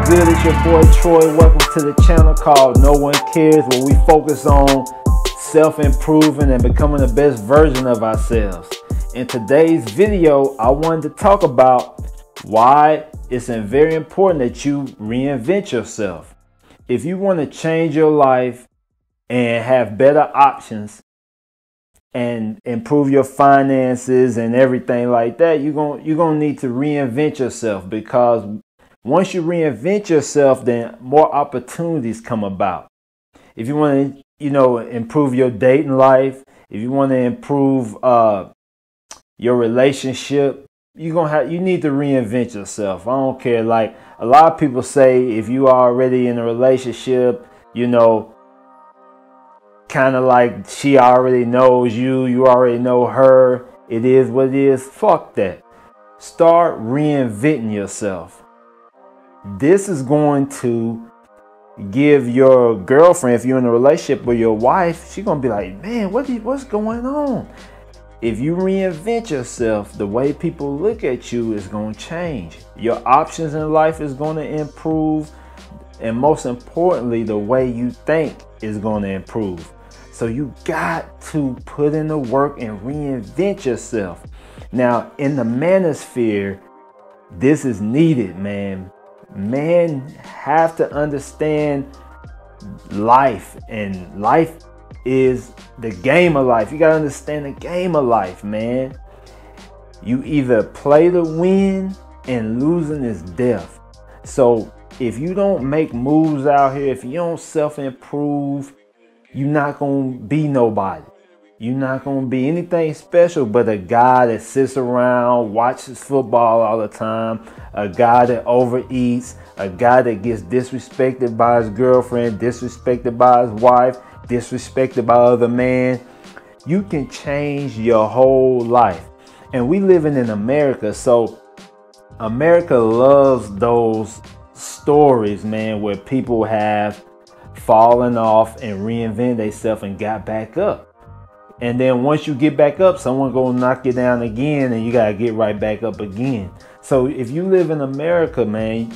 good? It's your boy Troy. Welcome to the channel called No One Cares, where we focus on self-improving and becoming the best version of ourselves. In today's video, I wanted to talk about why it's very important that you reinvent yourself. If you want to change your life and have better options and improve your finances and everything like that, you're gonna need to reinvent yourself, because once you reinvent yourself, then more opportunities come about. If you want to, improve your dating life, if you want to improve your relationship, you need to reinvent yourself. I don't care. Like a lot of people say, if you are already in a relationship, kind of like she already knows you, you already know her, it is what it is. Fuck that. Start reinventing yourself. This is going to give your girlfriend, if you're in a relationship with your wife, she's going to be like, man, what's going on? If you reinvent yourself, the way people look at you is going to change. Your options in life is going to improve. And most importantly, the way you think is going to improve. So you got to put in the work and reinvent yourself. Now, in the manosphere, this is needed, man. Men have to understand life, and life is the game of life. You got to understand the game of life, man. You either play to win, and losing is death. So if you don't make moves out here, if you don't self-improve, you're not going to be nobody. You're not going to be anything special but a guy that sits around, watches football all the time, a guy that overeats, a guy that gets disrespected by his girlfriend, disrespected by his wife, disrespected by other men. You can change your whole life. And we living in America, so America loves those stories, man, where people have fallen off and reinvented themselves and got back up. And then once you get back up, someone gonna knock you down again, and you gotta get right back up again. So if you live in America, man,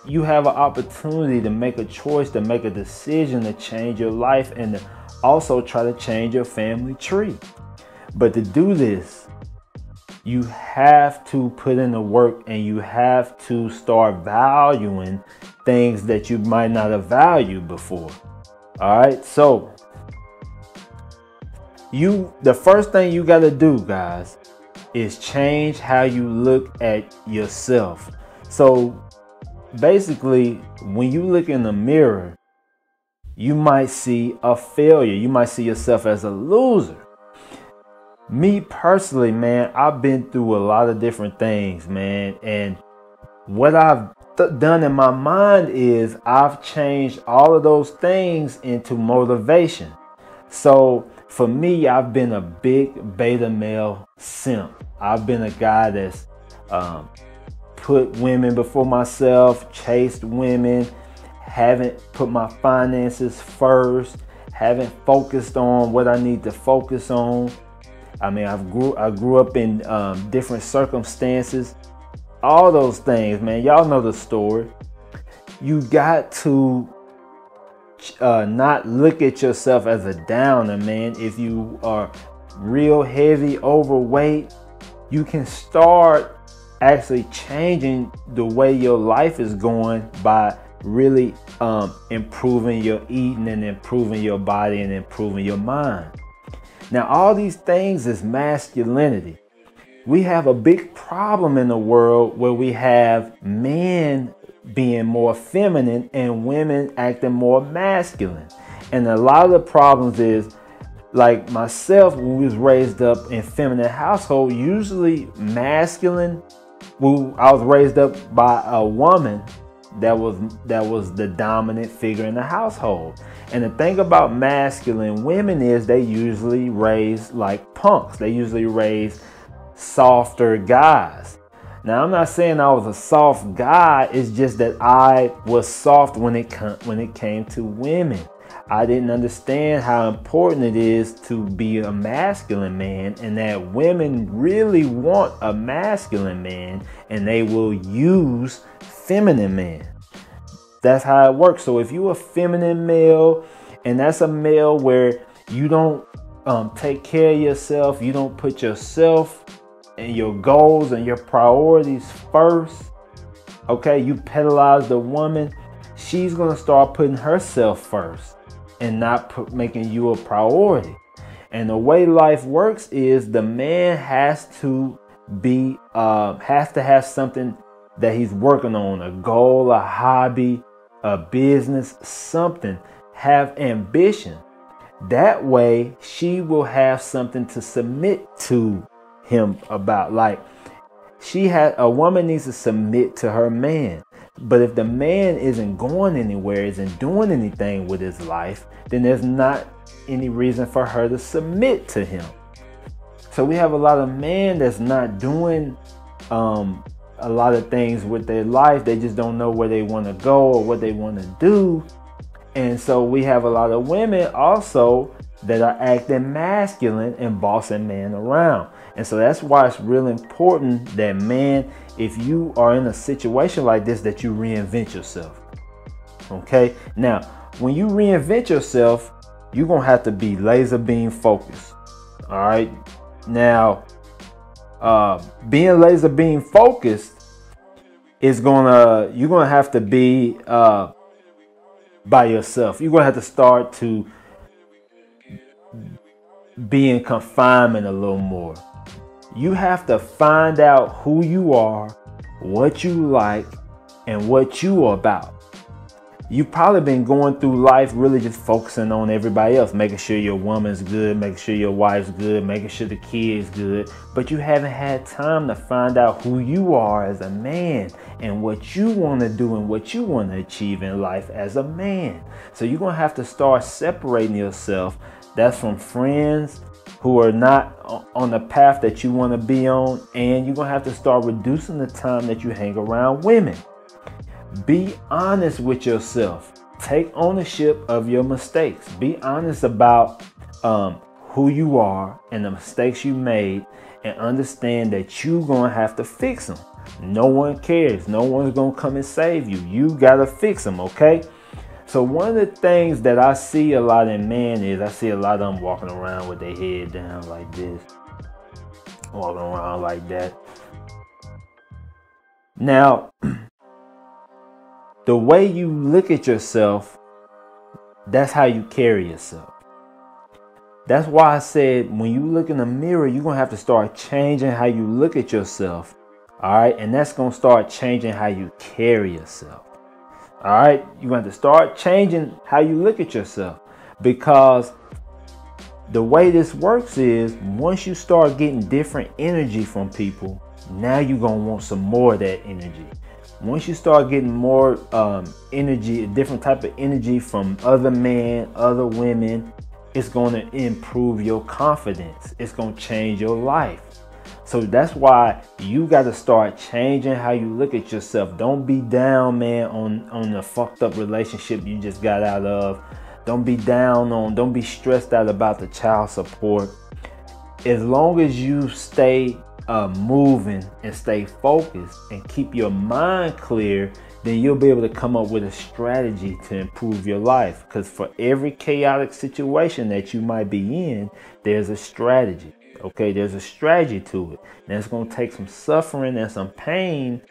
you have an opportunity to make a choice, to make a decision to change your life, and to also try to change your family tree. But to do this, you have to put in the work, and you have to start valuing things that you might not have valued before. All right, so the first thing you got to do, guys, is change how you look at yourself. So basically, when you look in the mirror, you might see a failure. You might see yourself as a loser. Me personally, man, I've been through a lot of different things, man. And what I've done in my mind is I've changed all of those things into motivation. So for me, I've been a big beta male simp. I've been a guy that's put women before myself, chased women, haven't put my finances first, haven't focused on what I need to focus on. I mean, I grew up in different circumstances. All those things, man. Y'all know the story. You got to not look at yourself as a downer, man. If you are real heavy, overweight, you can start actually changing the way your life is going by really improving your eating and improving your body and improving your mind. Now, all these things is masculinity. We have a big problem in the world where we have men being more feminine and women acting more masculine. And a lot of the problems is, like myself, when we was raised up in feminine household, usually masculine. I was raised up by a woman that was the dominant figure in the household. And the thing about masculine women is they usually raise like punks. They usually raise softer guys. Now, I'm not saying I was a soft guy. It's just that I was soft when it came to women. I didn't understand how important it is to be a masculine man, and that women really want a masculine man, and they will use feminine men. That's how it works. So if you're a feminine male, and that's a male where you don't take care of yourself, you don't put yourself and your goals and your priorities first, okay, you penalize the woman, she's going to start putting herself first and not making you a priority. And the way life works is the man has to have something that he's working on, a goal, a hobby, a business, something. Have ambition. That way she will have something to submit to him about. Like, a woman needs to submit to her man. But if the man isn't going anywhere, isn't doing anything with his life, then there's not any reason for her to submit to him. So we have a lot of men that's not doing a lot of things with their life. They just don't know where they want to go or what they want to do. And so we have a lot of women also that are acting masculine and bossing men around. And so that's why it's really important that, man, if you are in a situation like this, that you reinvent yourself. Okay? Now, when you reinvent yourself, you're going to have to be laser beam focused. All right? Now, being laser beam focused is you're going to have to be by yourself. You're going to have to start to be in confinement a little more. You have to find out who you are, what you like, and what you are about. You've probably been going through life really just focusing on everybody else, making sure your woman's good, making sure your wife's good, making sure the kid's good, but you haven't had time to find out who you are as a man and what you want to do and what you want to achieve in life as a man. So you're going to have to start separating yourself. That's from friends who are not on the path that you want to be on, and you're going to have to start reducing the time that you hang around women. Be honest with yourself. Take ownership of your mistakes. Be honest about who you are and the mistakes you made, and understand that you're going to have to fix them. No one cares. No one's going to come and save you. You got to fix them, okay? So one of the things that I see a lot in men is I see a lot of them walking around with their head down like this, walking around like that. Now, the way you look at yourself, that's how you carry yourself. That's why I said when you look in the mirror, you're going to have to start changing how you look at yourself. All right. And that's going to start changing how you carry yourself. All right. You're going to have to start changing how you look at yourself, because the way this works is once you start getting different energy from people, now you're going to want some more of that energy. Once you start getting more energy, a different type of energy from other men, other women, it's going to improve your confidence. It's going to change your life. So that's why you got to start changing how you look at yourself. Don't be down, man, on the fucked up relationship you just got out of. Don't be don't be stressed out about the child support. As long as you stay moving and stay focused and keep your mind clear, then you'll be able to come up with a strategy to improve your life. Because for every chaotic situation that you might be in, there's a strategy. Okay, there's a strategy to it. And it's going to take some suffering and some pain,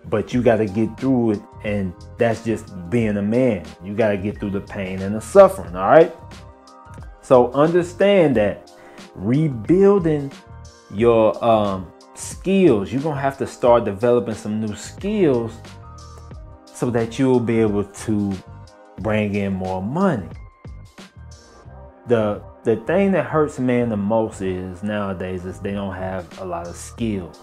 but you got to get through it. And that's just being a man. You got to get through the pain and the suffering. All right. So understand that rebuilding your skills, you're going to have to start developing some new skills so that you'll be able to bring in more money. The thing that hurts men the most is nowadays is they don't have a lot of skills.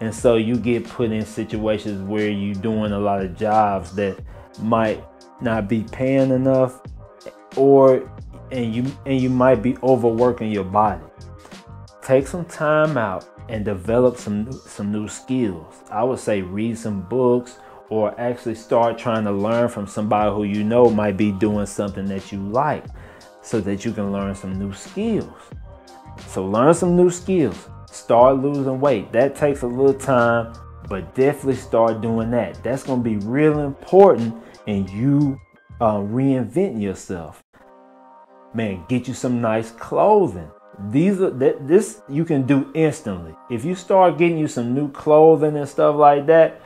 And so you get put in situations where you're doing a lot of jobs that might not be paying enough, and you might be overworking your body. Take some time out and develop some new skills. I would say read some books, or actually start trying to learn from somebody who you know might be doing something that you like, so that you can learn some new skills. So learn some new skills. Start losing weight. That takes a little time, but definitely start doing that. That's going to be real important and you reinvent yourself. Man, get you some nice clothing. This you can do instantly. If you start getting you some new clothing and stuff like that,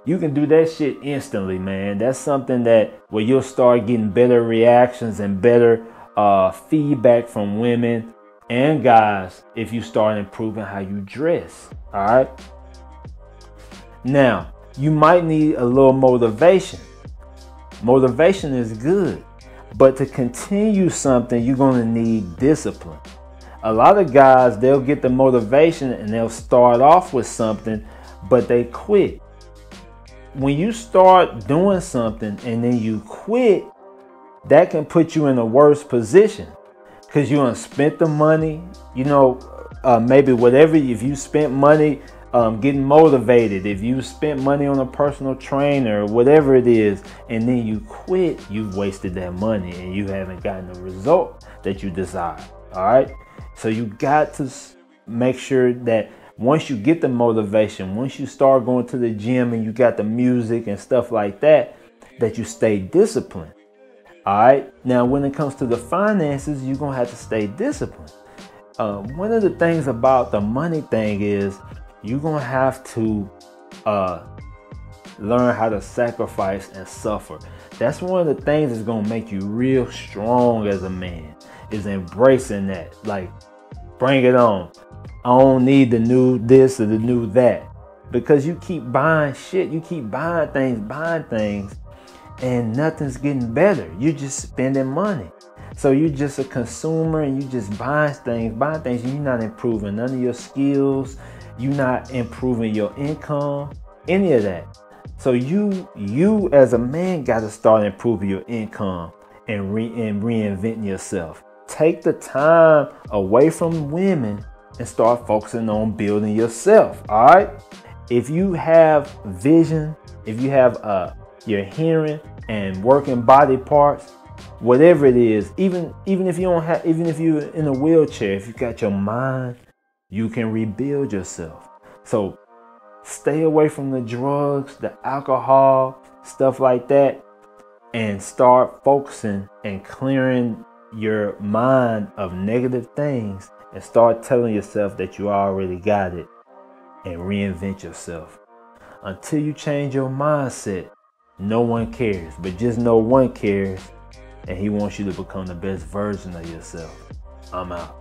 you can do that shit instantly, man. That's something that where you'll start getting better reactions and better feedback from women and guys if you start improving how you dress. All right. Now, you might need a little motivation. Motivation is good, but to continue something, you're going to need discipline. A lot of guys, they'll get the motivation and they'll start off with something, but they quit. When you start doing something and then you quit, that can put you in a worse position because you done spent the money, maybe whatever. If you spent money getting motivated, if you spent money on a personal trainer, whatever it is, and then you quit, you've wasted that money and you haven't gotten the result that you desire. All right. So you got to make sure that once you get the motivation, once you start going to the gym and you got the music and stuff like that, that you stay disciplined. All right. Now, when it comes to the finances, you're going to have to stay disciplined. One of the things about the money thing is you're going to have to learn how to sacrifice and suffer. That's one of the things that's going to make you real strong as a man, is embracing that. Like, bring it on. I don't need the new this or the new that. Because you keep buying shit. You keep buying things. And nothing's getting better. You're just spending money. So you're just a consumer and you just buying things. And you're not improving none of your skills. You're not improving your income. Any of that. So you as a man got to start improving your income and reinventing yourself. Take the time away from women and start focusing on building yourself. All right. If you have vision, if you have your hearing and working body parts, whatever it is, even if you don't have, even if you're in a wheelchair, if you got your mind, you can rebuild yourself. So stay away from the drugs, the alcohol, stuff like that, and start focusing and clearing your mind of negative things and start telling yourself that you already got it and reinvent yourself. Until you change your mindset, no one cares, but just know one cares, and he wants you to become the best version of yourself. I'm out.